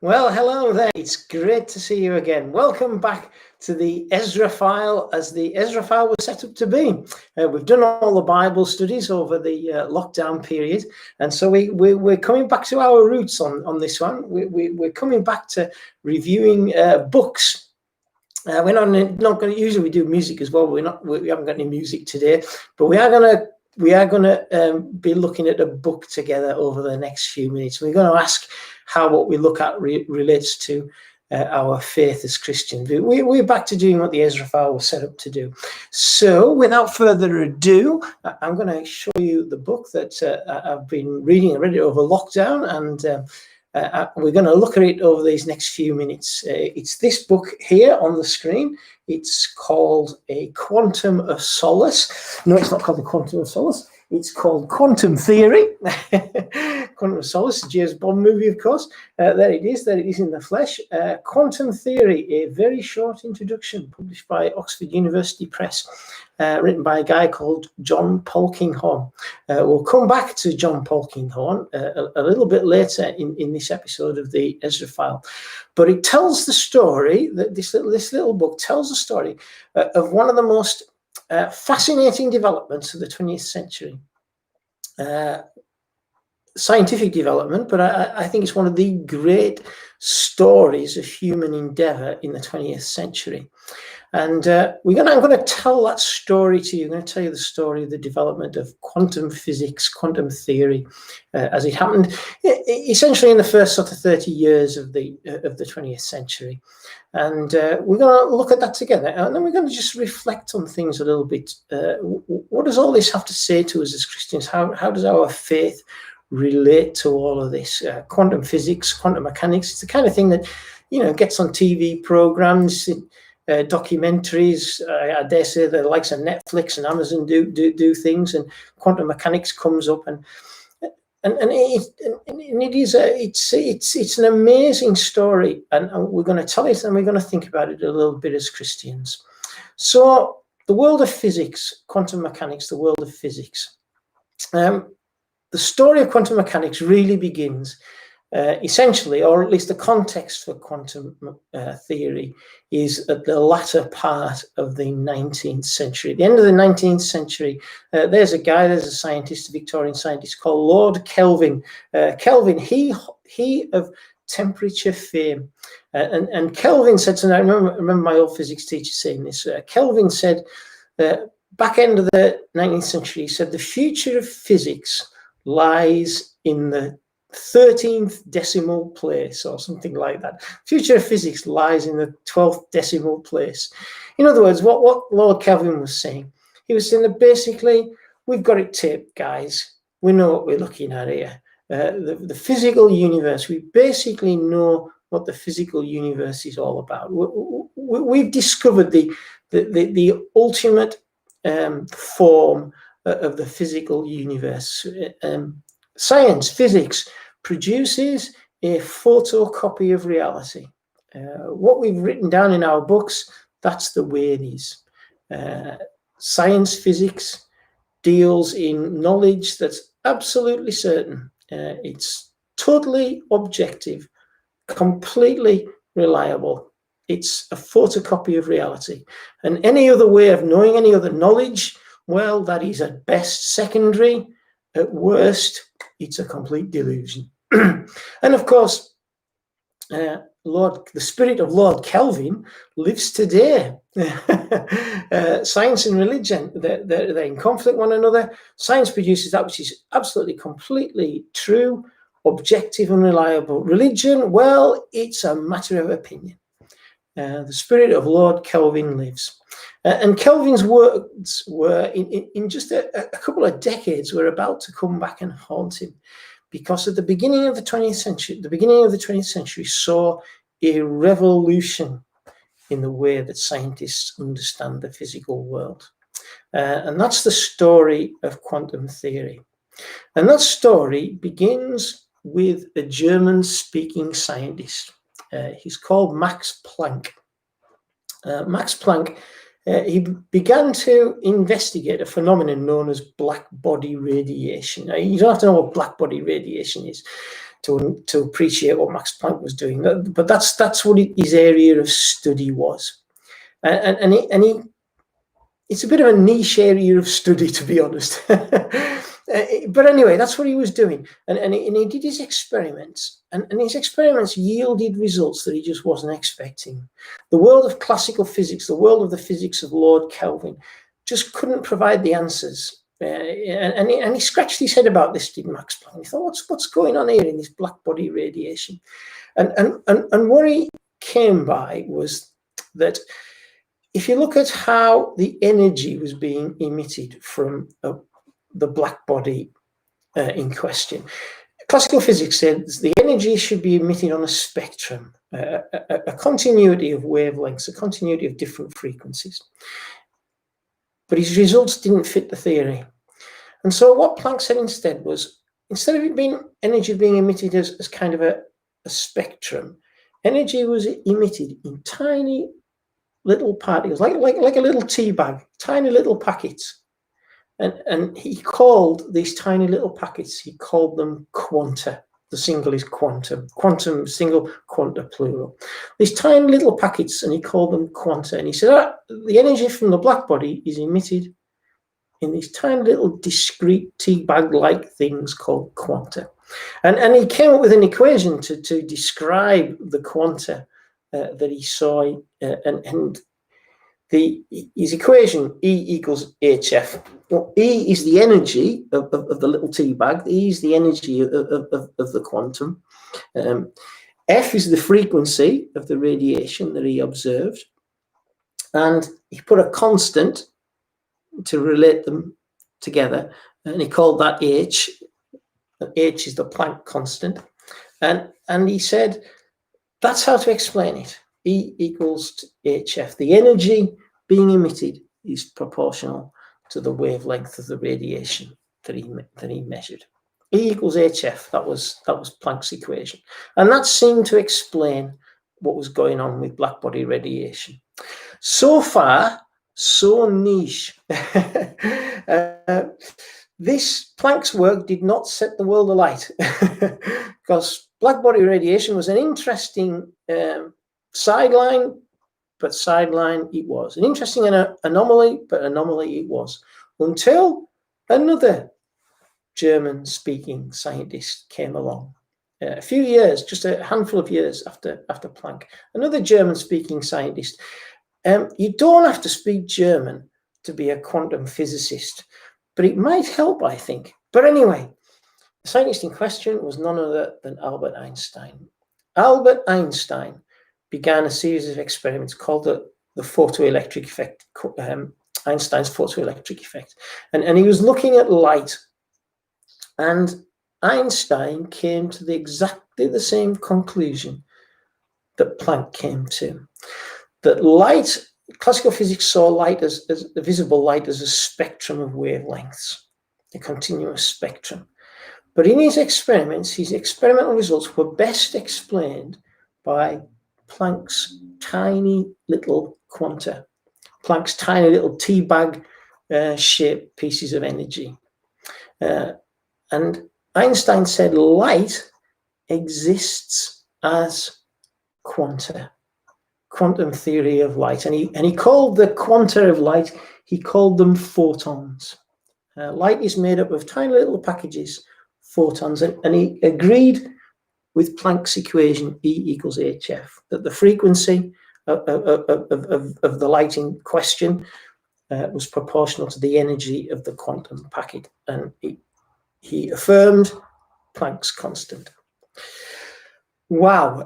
Well, hello there. It's great to see you again. Welcome back to the Ezra file, as the Ezra file was set up to be. We've done all the Bible studies over the lockdown period, and so we're coming back to our roots on this one. We're coming back to reviewing books. We're not going to. Usually we do music as well. We haven't got any music today, but we are going to be looking at a book together over the next few minutes. We're going to ask how what we look at relates to our faith as Christians. We're back to doing what the Ezra file was set up to do. So without further ado, I'm going to show you the book that I've been reading. I read it over lockdown, and we're going to look at it over these next few minutes. It's this book here on the screen. It's called A Quantum of Solace. No, it's not called The Quantum of Solace. It's called Quantum Theory. Quantum of Solace, the James Bond movie, of course. There it is in the flesh. Quantum Theory, a very short introduction, published by Oxford University Press, written by a guy called John Polkinghorne. We'll come back to John Polkinghorne a little bit later in this episode of the Ezra file. But it tells the story, that this little book tells the story of one of the most fascinating developments of the 20th century. Scientific development, but I think it's one of the great stories of human endeavor in the 20th century. And I'm going to tell that story to you. I'm going to tell you the story of the development of quantum physics, quantum theory, as it happened essentially in the first sort of 30 years of the 20th century. And we're going to look at that together, and then we're going to just reflect on things a little bit. What does all this have to say to us as Christians? How does our faith relate to all of this? Quantum physics, quantum mechanics, it's the kind of thing that, gets on TV programs, documentaries. I dare say the likes of Netflix and Amazon do things, and quantum mechanics comes up, and it's an amazing story, and we're going to tell it, and we're going to think about it a little bit as Christians. So the world of physics, quantum mechanics, the world of physics. The story of quantum mechanics really begins essentially, or at least the context for quantum theory, is at the latter part of the 19th century. At the end of the 19th century, there's a scientist, a Victorian scientist called Lord Kelvin. Kelvin, he of temperature fame. And Kelvin said, I remember my old physics teacher saying this, Kelvin said, back end of the 19th century, he said, the future of physics lies in the 13th decimal place, or something like that. Future of physics lies in the 12th decimal place. In other words, what Lord Kelvin was saying, he was saying that basically, we've got it taped, guys. We know what we're looking at here. The physical universe, we basically know what the physical universe is all about. We've discovered the ultimate form of the physical universe. Science, physics, produces a photocopy of reality. What we've written down in our books, that's the way it is. Science, physics deals in knowledge that's absolutely certain. It's totally objective, completely reliable. It's a photocopy of reality. And any other way of knowing any other knowledge, well, that is at best secondary. At worst, it's a complete delusion. And of course, the spirit of Lord Kelvin lives today. Science and religion, they're in conflict with one another. Science produces that which is absolutely, completely true, objective and reliable. Religion, well, it's a matter of opinion. The spirit of Lord Kelvin lives. And Kelvin's words were, in just a couple of decades, were about to come back and haunt him. Because at the beginning of the 20th century saw a revolution in the way that scientists understand the physical world. And that's the story of quantum theory. And that story begins with a German-speaking scientist. He's called Max Planck. Max Planck, he began to investigate a phenomenon known as black body radiation. Now, you don't have to know what black body radiation is to appreciate what Max Planck was doing. But that's what his area of study was, and he it's a bit of a niche area of study, to be honest. But anyway, that's what he was doing, and he did his experiments, and his experiments yielded results that he just wasn't expecting. The world of classical physics, the world of the physics of Lord Kelvin, just couldn't provide the answers. And he scratched his head about this, did Max Planck. He thought, what's going on here in this black body radiation? And what he came by was that if you look at how the energy was being emitted from the black body in question, classical physics says the energy should be emitted on a spectrum, a continuity of wavelengths, a continuity of different frequencies. But his results didn't fit the theory. And so what Planck said instead was, instead of it being energy being emitted as kind of a spectrum, energy was emitted in tiny little particles, like a little tea bag, tiny little packets. And he called these tiny little packets, he called them quanta. The single is quantum, quantum single, quanta plural. These tiny little packets, and he called them quanta. And he said, the energy from the black body is emitted in these tiny little discrete tea bag-like things called quanta. And he came up with an equation to describe the quanta that he saw, and his equation, E equals HF. Well, E is the energy of the little tea bag. E is the energy of the quantum. F is the frequency of the radiation that he observed. And he put a constant to relate them together. And he called that H. H is the Planck constant. And he said, that's how to explain it. E equals to HF. The energy being emitted is proportional to the wavelength of the radiation that he measured. E equals HF. That was Planck's equation, and that seemed to explain what was going on with black body radiation. So far, so niche. This Planck's work did not set the world alight, because black body radiation was an interesting sideline, but sideline it was. An interesting anomaly, but anomaly it was. Until another German-speaking scientist came along. A few years, just a handful of years after Planck, another German-speaking scientist. You don't have to speak German to be a quantum physicist, but it might help, I think. But anyway, the scientist in question was none other than Albert Einstein. Albert Einstein began a series of experiments called the photoelectric effect, Einstein's photoelectric effect. And he was looking at light. And Einstein came to exactly the same conclusion that Planck came to. That light, classical physics saw light as the visible light as a spectrum of wavelengths, a continuous spectrum. But in his experiments, his experimental results were best explained by Planck's tiny little quanta, Planck's tiny little tea bag shaped pieces of energy. And Einstein said light exists as quanta, quantum theory of light. And he called the quanta of light, he called them photons. Light is made up of tiny little packages, photons, and he agreed with Planck's equation E equals HF, that the frequency of the light in question was proportional to the energy of the quantum packet. And he affirmed Planck's constant. Wow.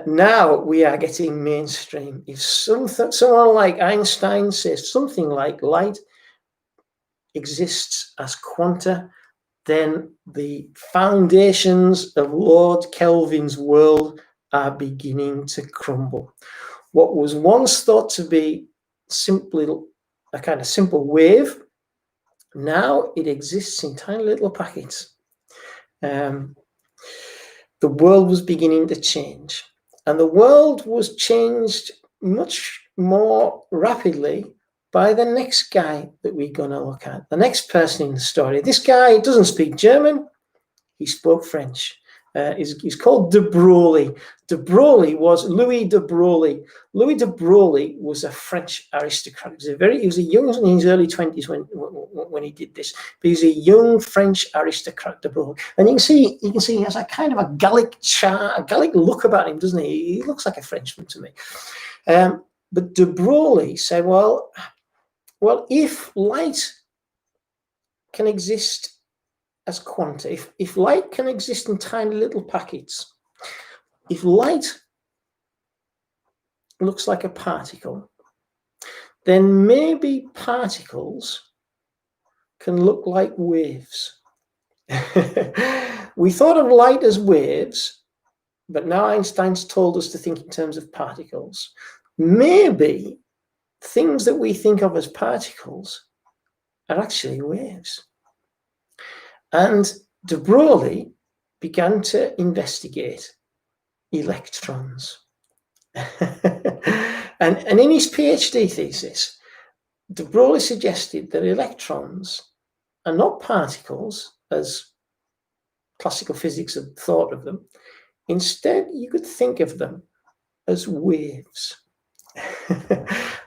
Now we are getting mainstream. If someone like Einstein says something like light exists as quanta, then the foundations of Lord Kelvin's world are beginning to crumble. What was once thought to be simply a kind of simple wave, now it exists in tiny little packets. The world was beginning to change, and the world was changed much more rapidly by the next guy that we're going to look at, the next person in the story. This guy doesn't speak German. He spoke French. He's called de Broglie. De Broglie was Louis de Broglie. Louis de Broglie was a French aristocrat. He was a young, in his early 20s when he did this. But he's a young French aristocrat, de Broglie. And you can see he has a kind of a Gallic look about him, doesn't he? He looks like a Frenchman to me. But de Broglie said, well, if light can exist as quanta, if light can exist in tiny little packets, if light looks like a particle, then maybe particles can look like waves. We thought of light as waves, but now Einstein's told us to think in terms of particles. Maybe things that we think of as particles are actually waves. And de Broglie began to investigate electrons. and in his PhD thesis, de Broglie suggested that electrons are not particles, as classical physics had thought of them. Instead, you could think of them as waves.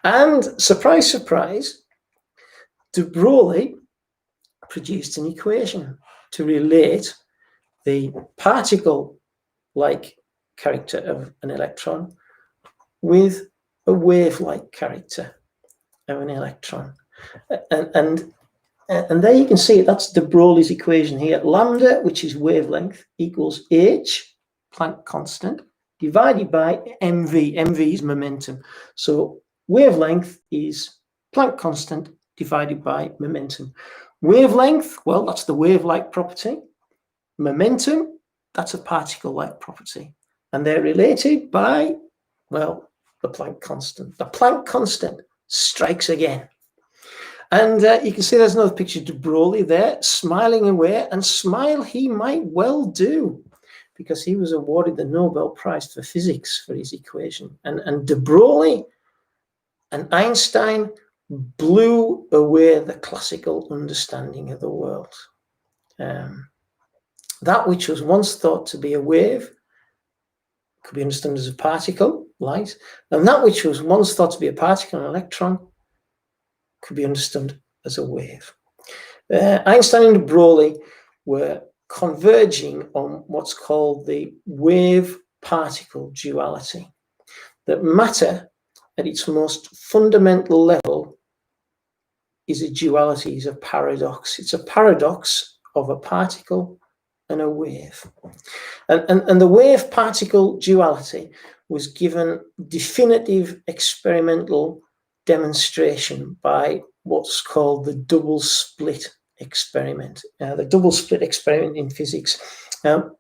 And surprise, surprise, de Broglie produced an equation to relate the particle-like character of an electron with a wave-like character of an electron. And there you can see it. That's de Broglie's equation here. Lambda, which is wavelength, equals h, Planck constant, divided by mv. Mv is momentum. So wavelength is Planck constant divided by momentum. Wavelength, well, that's the wave-like property. Momentum, that's a particle-like property. And they're related by, well, the Planck constant. The Planck constant strikes again. And you can see there's another picture of de Broglie there, smiling away, and smile he might well do, because he was awarded the Nobel Prize for Physics for his equation. And de Broglie and Einstein blew away the classical understanding of the world. That which was once thought to be a wave could be understood as a particle, light, and that which was once thought to be a particle, an electron, could be understood as a wave. Einstein and de Broglie were converging on what's called the wave-particle duality, that matter at its most fundamental level is a duality, is a paradox. It's a paradox of a particle and a wave. And the wave-particle duality was given definitive experimental demonstration by what's called the double-split experiment. The double-split experiment in physics.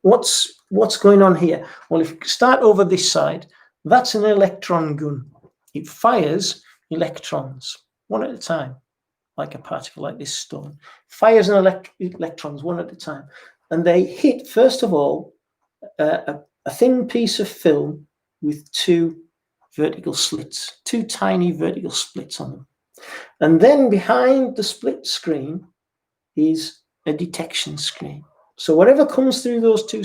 What's going on here? Well, if you start over this side, that's an electron gun. It fires electrons one at a time, like a particle, like this stone. Fires electrons one at a time. And they hit, first of all, a thin piece of film with two vertical slits, two tiny vertical splits on them. And then behind the split screen is a detection screen. So whatever comes through those two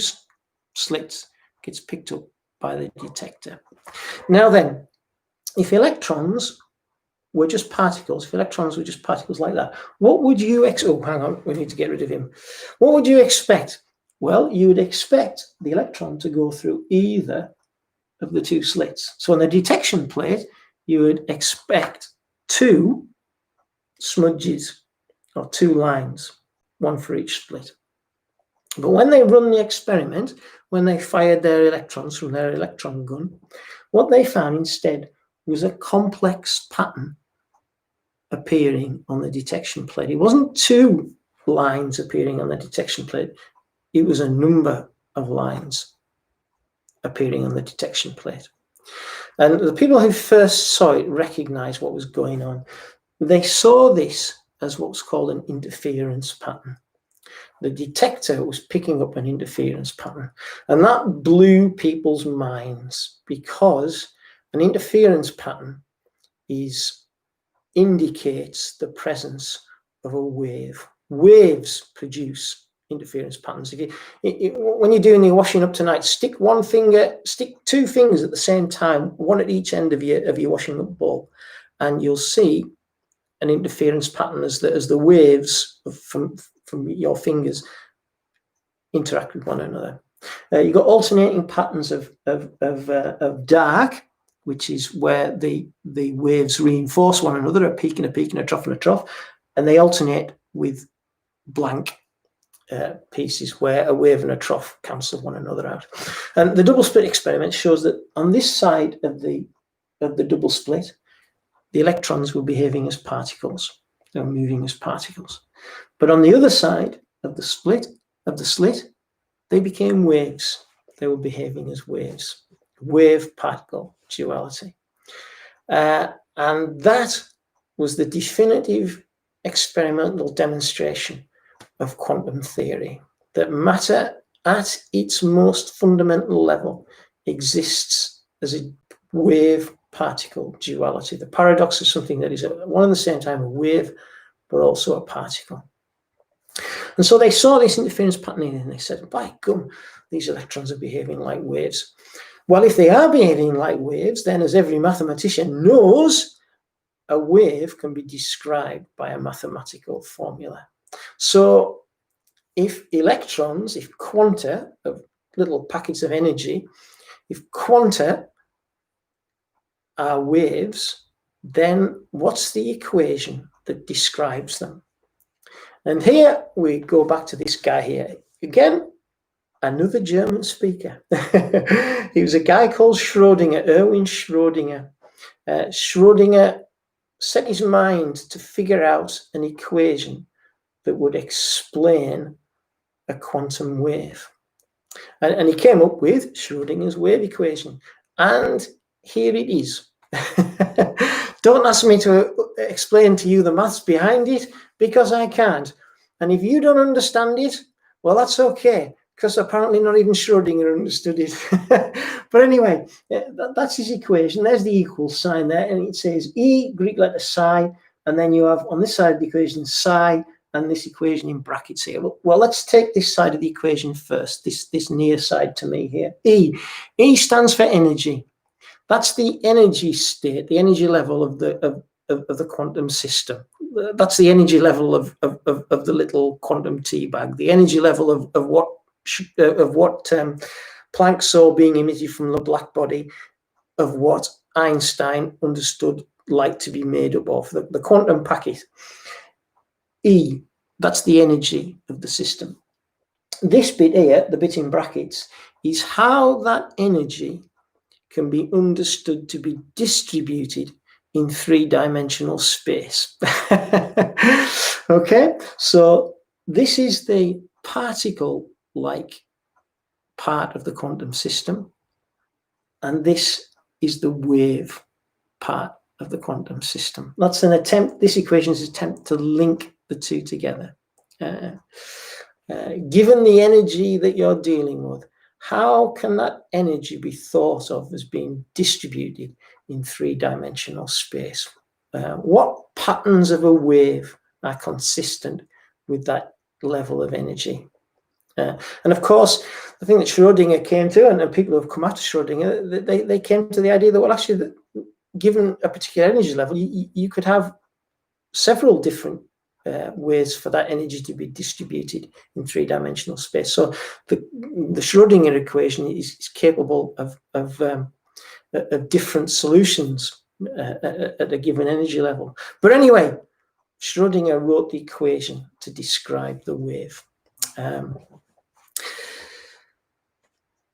slits gets picked up by the detector. Now then, if electrons were just particles, if electrons were just particles like that, what would you oh, hang on, we need to get rid of him. What would you expect? Well, you would expect the electron to go through either of the two slits. So on the detection plate, you would expect two smudges or two lines, one for each split. But when they run the experiment, when they fired their electrons from their electron gun, what they found instead was a complex pattern appearing on the detection plate. It wasn't two lines appearing on the detection plate. It was a number of lines appearing on the detection plate. And the people who first saw it recognized what was going on. They saw this as what's called an interference pattern. The detector was picking up an interference pattern, and that blew people's minds, because an interference pattern indicates the presence of a wave. Waves produce interference patterns. If when you're doing your washing up tonight, stick two fingers at the same time, one at each end of your washing up bowl, and you'll see an interference pattern as the waves from your fingers interact with one another. You've got alternating patterns of dark, which is where the waves reinforce one another, a peak and a peak and a trough and a trough, and they alternate with blank pieces where a wave and a trough cancel one another out. And the double split experiment shows that on this side of the double split, the electrons were behaving as particles. They were moving as particles. But on the other side of the slit, they became waves. They were behaving as waves. Wave-particle duality. And that was the definitive experimental demonstration of quantum theory, that matter at its most fundamental level exists as a wave-particle duality. The paradox is something that is one and the same time a wave, but also a particle. And so they saw this interference patterning and they said, by gum, these electrons are behaving like waves. Well, if they are behaving like waves, then as every mathematician knows, a wave can be described by a mathematical formula. So if electrons, if quanta of little packets of energy, if quanta are waves, then what's the equation that describes them? And here we go back to this guy here. Again, another German speaker. He was a guy called Schrödinger, Erwin Schrödinger. Schrödinger set his mind to figure out an equation that would explain a quantum wave. And he came up with Schrödinger's wave equation. And here it is. Don't ask me to explain to you the maths behind it, because I can't. And if you don't understand it, well, that's okay, because apparently not even Schrödinger understood it. But anyway, that's his equation. There's the equal sign there, and it says E, Greek letter psi, and then you have on this side of the equation psi, and this equation in brackets here. Well, let's take this side of the equation first, this near side to me here. E. E stands for energy. That's the energy state, the energy level of the quantum system. That's the energy level of the little quantum tea bag. The energy level of what Planck saw being emitted from the black body, of what Einstein understood light to be made up of. The quantum packet. E. That's the energy of the system. This bit here, the bit in brackets, is how that energy can be understood to be distributed in three-dimensional space. Okay, so this is the particle-like part of the quantum system, and this is the wave part of the quantum system. That's an attempt, this equation is an attempt to link the two together. Given the energy that you're dealing with, how can that energy be thought of as being distributed in three-dimensional space? What patterns of a wave are consistent with that level of energy? And of course, the thing that Schrödinger came to, and people who have come after Schrödinger, they came to the idea that, well, actually, given a particular energy level, you could have several different ways for that energy to be distributed in three-dimensional space. So the Schrödinger equation is capable of different solutions at a given energy level. But anyway, Schrödinger wrote the equation to describe the wave.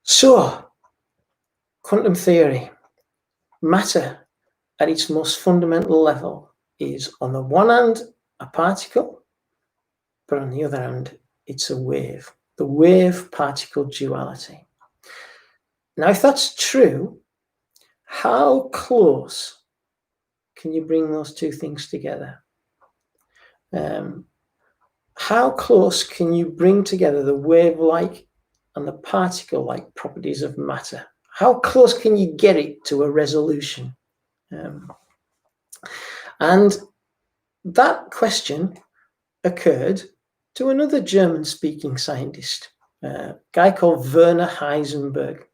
So, quantum theory, matter at its most fundamental level is, on the one hand, a particle, but on the other hand, it's a wave. The wave-particle duality. Now, if that's true, how close can you bring those two things together? How close can you bring together the wave-like and the particle-like properties of matter? How close can you get it to a resolution? And that question occurred to another German-speaking scientist, a guy called Werner Heisenberg.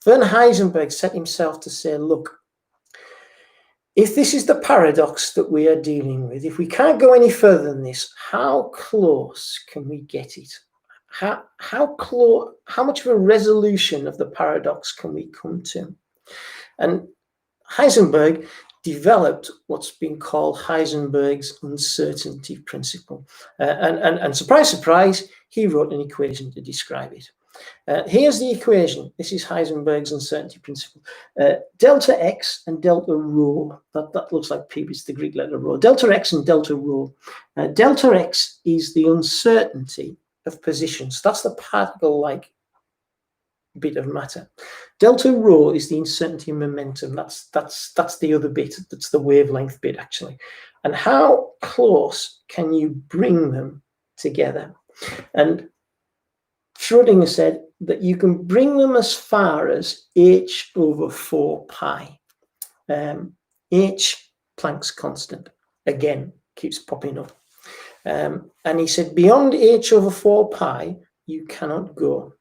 Werner Heisenberg set himself to say, look, if this is the paradox that we are dealing with, if we can't go any further than this, how close can we get it? How much of a resolution of the paradox can we come to? And Heisenberg developed what's been called Heisenberg's uncertainty principle. And surprise, surprise, he wrote an equation to describe it. Here's the equation. This is Heisenberg's uncertainty principle. Delta x and delta rho, that looks like P, it's the Greek letter rho. Delta x and delta rho. Delta x is the uncertainty of positions. That's the particle-like bit of matter. Delta rho is the uncertainty of momentum. That's the other bit. That's the wavelength bit, actually. And how close can you bring them together? And Schrdinger said that you can bring them as far as h over 4 pi. H, Planck's constant, again, keeps popping up. And he said, beyond h over 4 pi, you cannot go.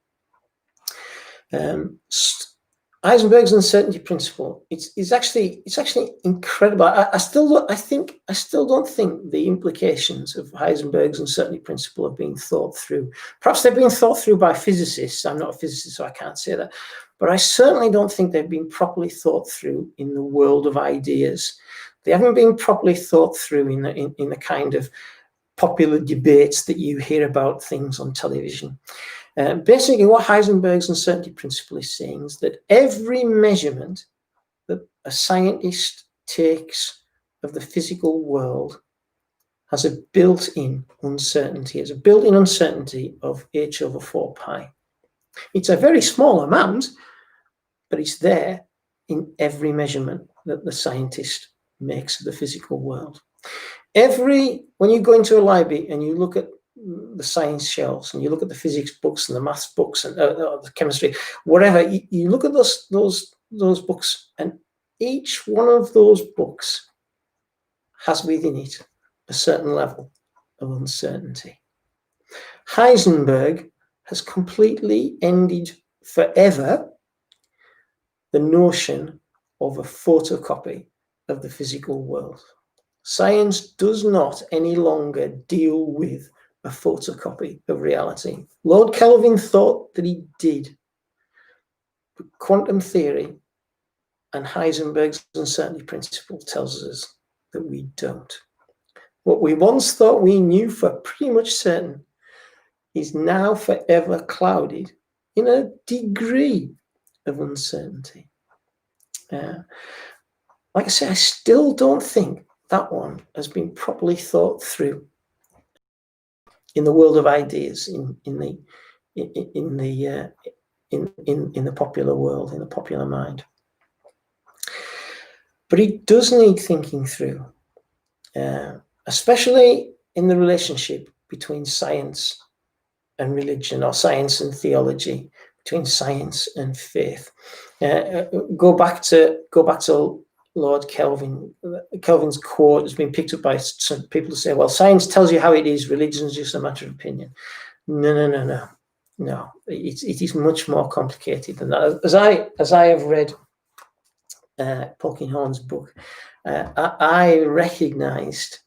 Heisenberg's uncertainty principle, it's actually incredible. I still don't think the implications of Heisenberg's uncertainty principle have been thought through. Perhaps they've been thought through by physicists. I'm not a physicist, so I can't say that. But I certainly don't think they've been properly thought through in the world of ideas. They haven't been properly thought through in the kind of popular debates that you hear about things on television. Basically, what Heisenberg's uncertainty principle is saying is that every measurement that a scientist takes of the physical world has a built-in uncertainty. It's a built-in uncertainty of h over 4 pi. It's a very small amount, but it's there in every measurement that the scientist makes of the physical world. When you go into a library and you look at the science shelves and you look at the physics books and the maths books and the chemistry, whatever, you look at those books, and each one of those books has within it a certain level of uncertainty. Heisenberg has completely ended forever the notion of a photocopy of the physical world. Science does not any longer deal with a photocopy of reality. Lord Kelvin thought that he did, but quantum theory and Heisenberg's uncertainty principle tells us that we don't. What we once thought we knew for pretty much certain is now forever clouded in a degree of uncertainty. Like I say, I still don't think that one has been properly thought through in the world of ideas, in the popular world, in the popular mind. But it does need thinking through, especially in the relationship between science and religion, or science and theology, between science and faith. Go back to Lord Kelvin. Kelvin's quote has been picked up by some people to say, well, science tells you how it is, religion is just a matter of opinion. No. It is much more complicated than that. As I have read Polkinghorne's book, I recognized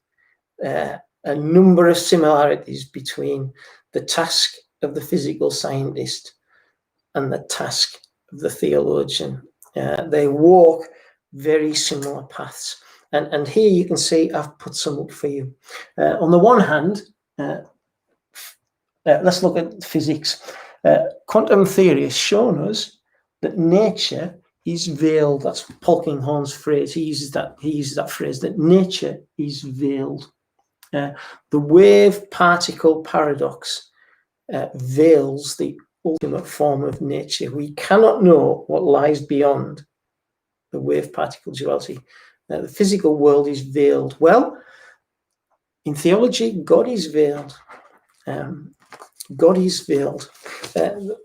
a number of similarities between the task of the physical scientist and the task of the theologian. They walk very similar paths. And here you can see I've put some up for you. On the one hand, let's look at physics. Quantum theory has shown us that nature is veiled. That's Polkinghorne's phrase. He uses that phrase, that nature is veiled. The wave-particle paradox veils the ultimate form of nature. We cannot know what lies beyond the wave-particle duality. The physical world is veiled. Well, in theology, God is veiled. God is veiled. The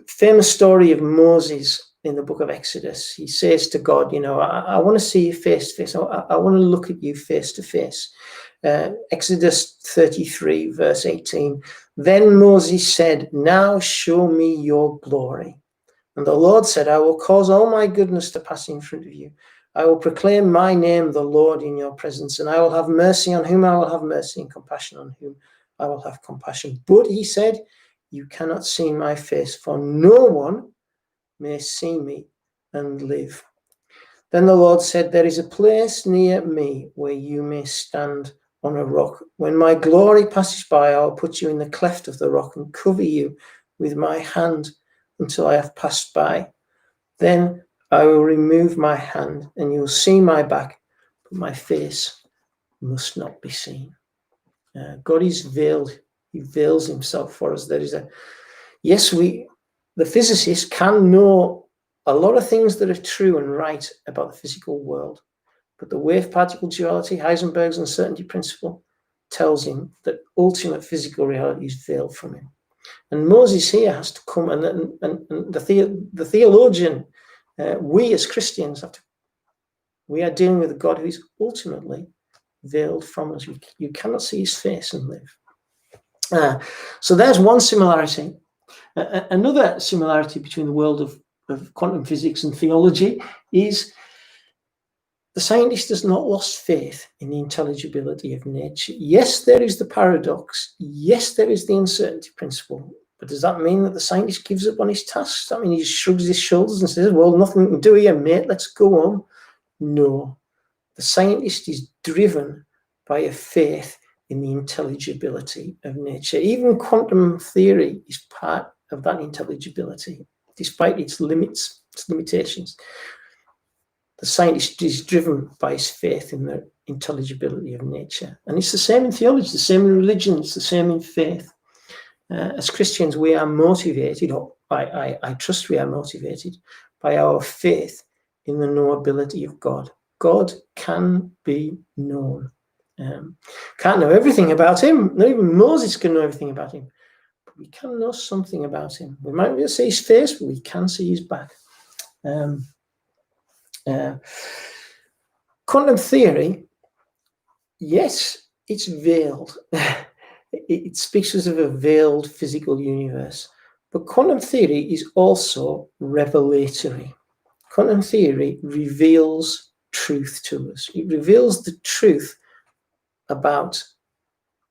famous story of Moses in the book of Exodus, he says to God, I want to see you face to face. I want to look at you face to face. Exodus 33, verse 18. Then Moses said, now show me your glory. And the Lord said, I will cause all my goodness to pass in front of you. I will proclaim my name, the Lord, in your presence, and I will have mercy on whom I will have mercy, and compassion on whom I will have compassion. But he said, you cannot see my face, for no one may see me and live. Then the Lord said, there is a place near me where you may stand on a rock. When my glory passes by, I will put you in the cleft of the rock and cover you with my hand until I have passed by. Then I will remove my hand and you will see my back, but my face must not be seen. God is veiled. He veils himself for us. There is the physicists can know a lot of things that are true and right about the physical world, but the wave particle duality, Heisenberg's uncertainty principle, tells him that ultimate physical reality is veiled from him. And Moses here has to come, and the theologian, we as Christians we are dealing with a God who is ultimately veiled from us. You cannot see his face and live. So there's one similarity. Another similarity between the world of quantum physics and theology is the scientist has not lost faith in the intelligibility of nature. Yes, there is the paradox. Yes, there is the uncertainty principle. But does that mean that the scientist gives up on his tasks? I mean, he shrugs his shoulders and says, well, nothing we can do here, mate, let's go on. No, the scientist is driven by a faith in the intelligibility of nature. Even quantum theory is part of that intelligibility, despite its limits, its limitations. The scientist is driven by his faith in the intelligibility of nature. And it's the same in theology, the same in religion, it's the same in faith. As Christians, we are motivated, or I trust we are motivated by our faith in the knowability of God. God can be known. Can't know everything about him. Not even Moses can know everything about him. But we can know something about him. We might not be able to see his face, but we can see his back. Quantum theory, yes, it's veiled. It speaks to us of a veiled physical universe. But quantum theory is also revelatory. Quantum theory reveals truth to us. It reveals the truth about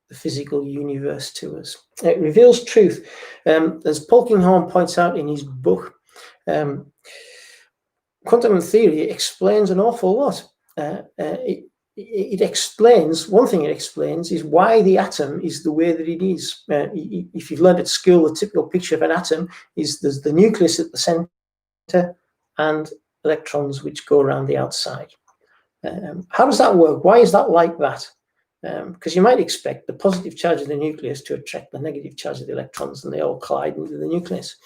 the physical universe to us. It reveals truth. As Polkinghorne points out in his book, quantum theory explains an awful lot. It explains, one thing it explains is why the atom is the way that it is. If you've learned at school, the typical picture of an atom is there's the nucleus at the center and electrons which go around the outside. How does that work? Why is that like that? Because you might expect the positive charge of the nucleus to attract the negative charge of the electrons and they all collide into the nucleus.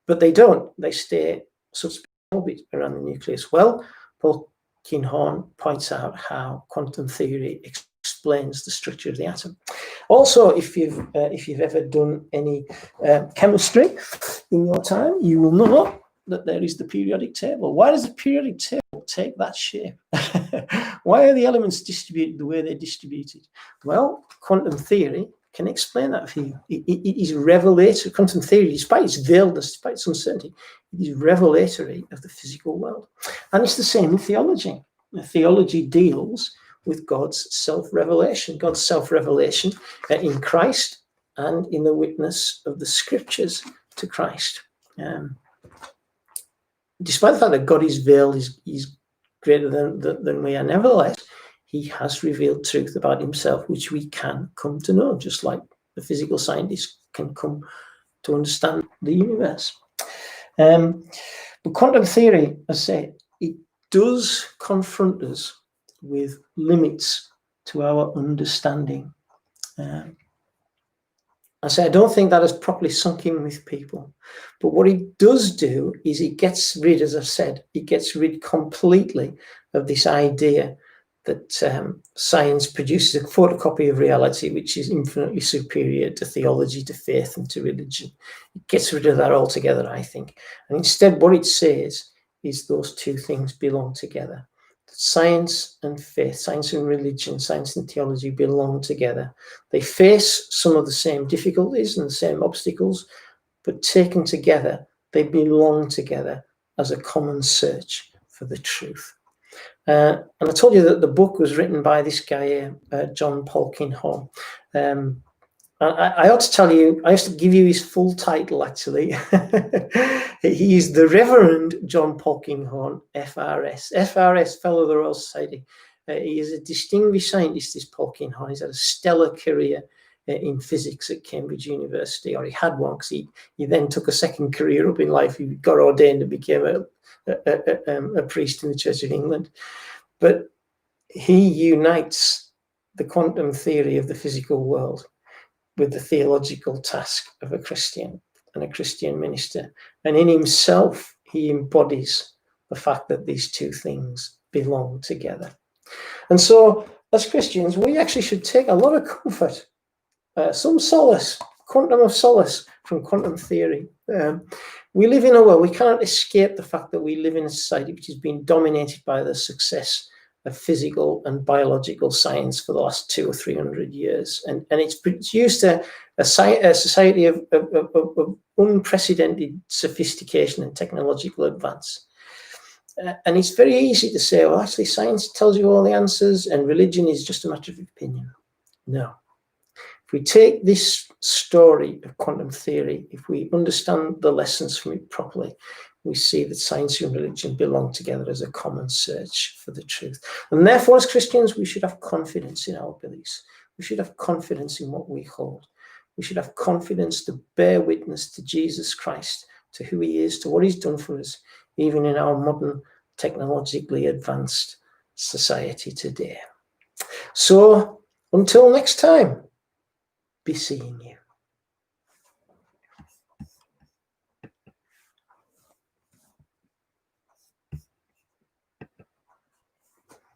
But they don't. They stay suspended in orbit around the nucleus. Well, Polkinghorne points out how quantum theory explains the structure of the atom. Also, if you've ever done any chemistry in your time, you will know that there is the periodic table. Why does the periodic table take that shape? Why are the elements distributed the way they're distributed? Well, quantum theory can explain that for you. It is revelatory. Quantum theory, despite its veiledness, despite its uncertainty, it is revelatory of the physical world. And it's the same in theology. Theology deals with God's self-revelation. God's self-revelation in Christ and in the witness of the scriptures to Christ. Despite the fact that God is veiled, he's greater than we are, nevertheless, he has revealed truth about himself, which we can come to know, just like the physical scientists can come to understand the universe. But quantum theory, as I say, it does confront us with limits to our understanding. I say I don't think that has properly sunk in with people. But what it does do is it gets rid, as I've said, it gets rid completely of this idea that science produces a photocopy of reality which is infinitely superior to theology, to faith, and to religion. It gets rid of that altogether, I think. And instead what it says is those two things belong together. That science and faith, science and religion, science and theology belong together. They face some of the same difficulties and the same obstacles, but taken together, they belong together as a common search for the truth. And I told you that the book was written by this guy, John Polkinghorne. I ought to tell you, I have to give you his full title, actually. He is the Reverend John Polkinghorne, FRS. FRS, Fellow of the Royal Society. He is a distinguished scientist, this Polkinghorne. He's had a stellar career in physics at Cambridge University, or he had one, because he then took a second career up in life. He got ordained and became a priest in the Church of England. But he unites the quantum theory of the physical world with the theological task of a Christian and a Christian minister. And in himself, he embodies the fact that these two things belong together. And so, as Christians, we actually should take a lot of comfort, some solace, quantum of solace from quantum theory. We live in a world, we cannot escape the fact that we live in a society which has been dominated by the success of physical and biological science for the last 200 or 300 years. And it's produced a society of unprecedented sophistication and technological advance. And it's very easy to say, well, actually, science tells you all the answers and religion is just a matter of opinion. No. If we take this story of quantum theory, if we understand the lessons from it properly, we see that science and religion belong together as a common search for the truth. And therefore, as Christians, we should have confidence in our beliefs. We should have confidence in what we hold. We should have confidence to bear witness to Jesus Christ, to who he is, to what he's done for us, even in our modern, technologically advanced society today. So, until next time, be seeing you.